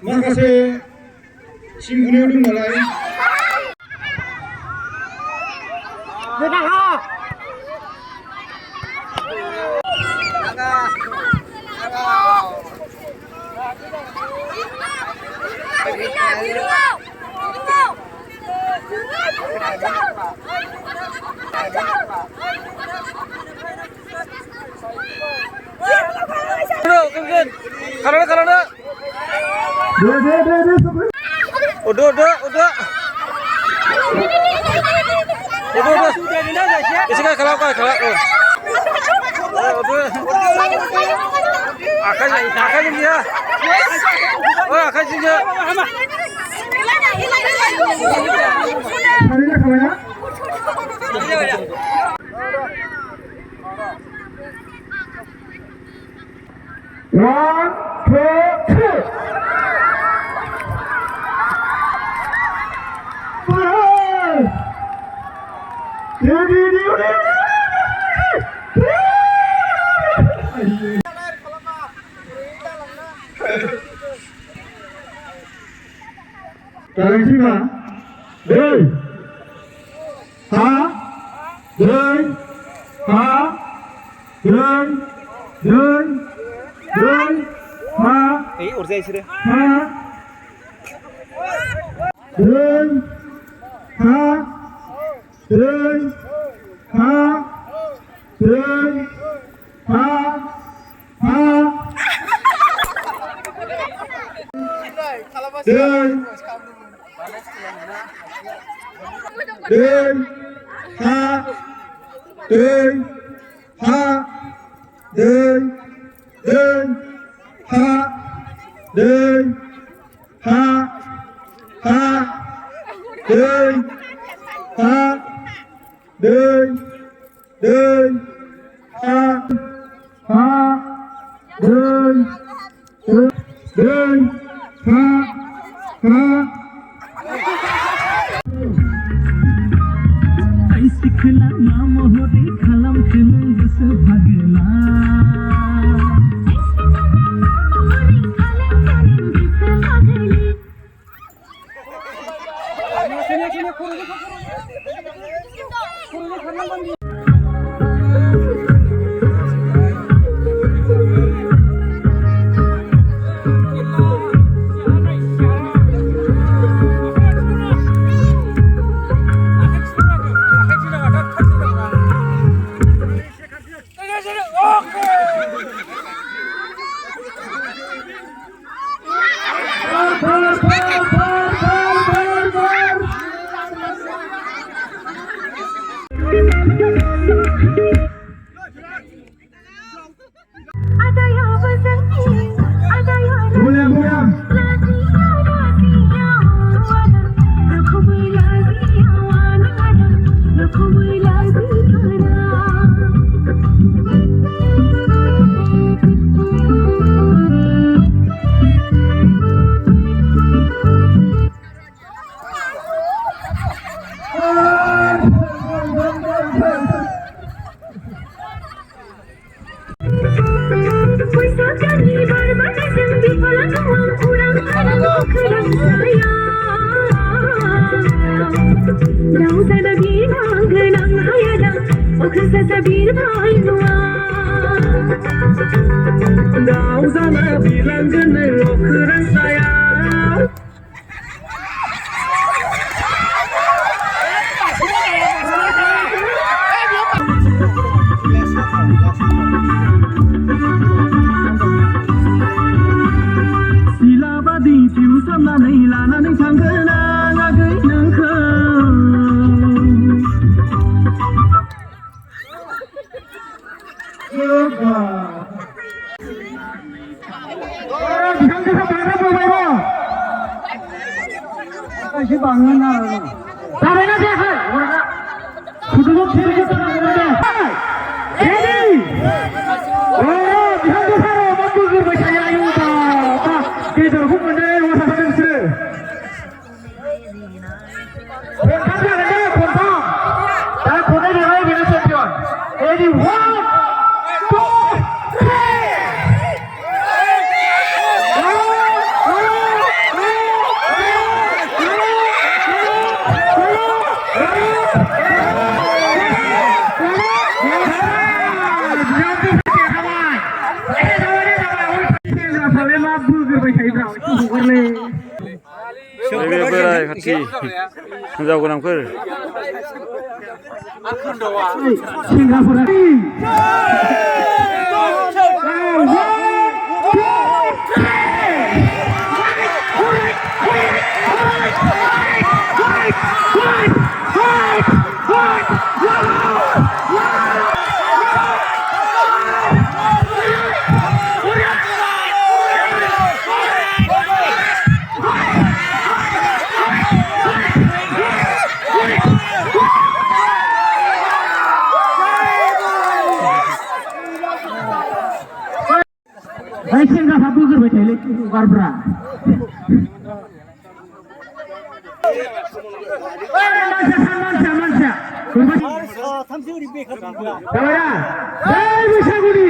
माखासे सिंगुनायाव दं नालाय Udah. Isi kan kalau. Udah. Akan dia. Oh, akan dia. One, two, three. Terima Urzai sih deh. रावजाना बिरहांगोनां हायाना अखोसासा बिरहाय नुवा दावजाना बिरहांगोन अखोरां सायाव सिलाबादि थिउसामनानै लानानै थांगोन आं आगै नोंखौ बिहामजोखौ बांद्राय एसे बांगोन आरो जाबायना जायाखै फुटुकखौ जानांगौ दे बिहामजो सार' मा बोगोरबाय थायो आयु बा बेदरखौ मोननाय नङा सानदों नोंसोरो खनथाम जागोन दे खनथाम दा खननै देरबाय बेनो चेम्पियन रेडि 1 2 नैबे बोराय खाथि हिनजाव गोनांफोर सेंग्राफोरा सेंग्राफ्रा बोगोरबाय थायोलै हगारफ्रा मानसिया बैसागुनि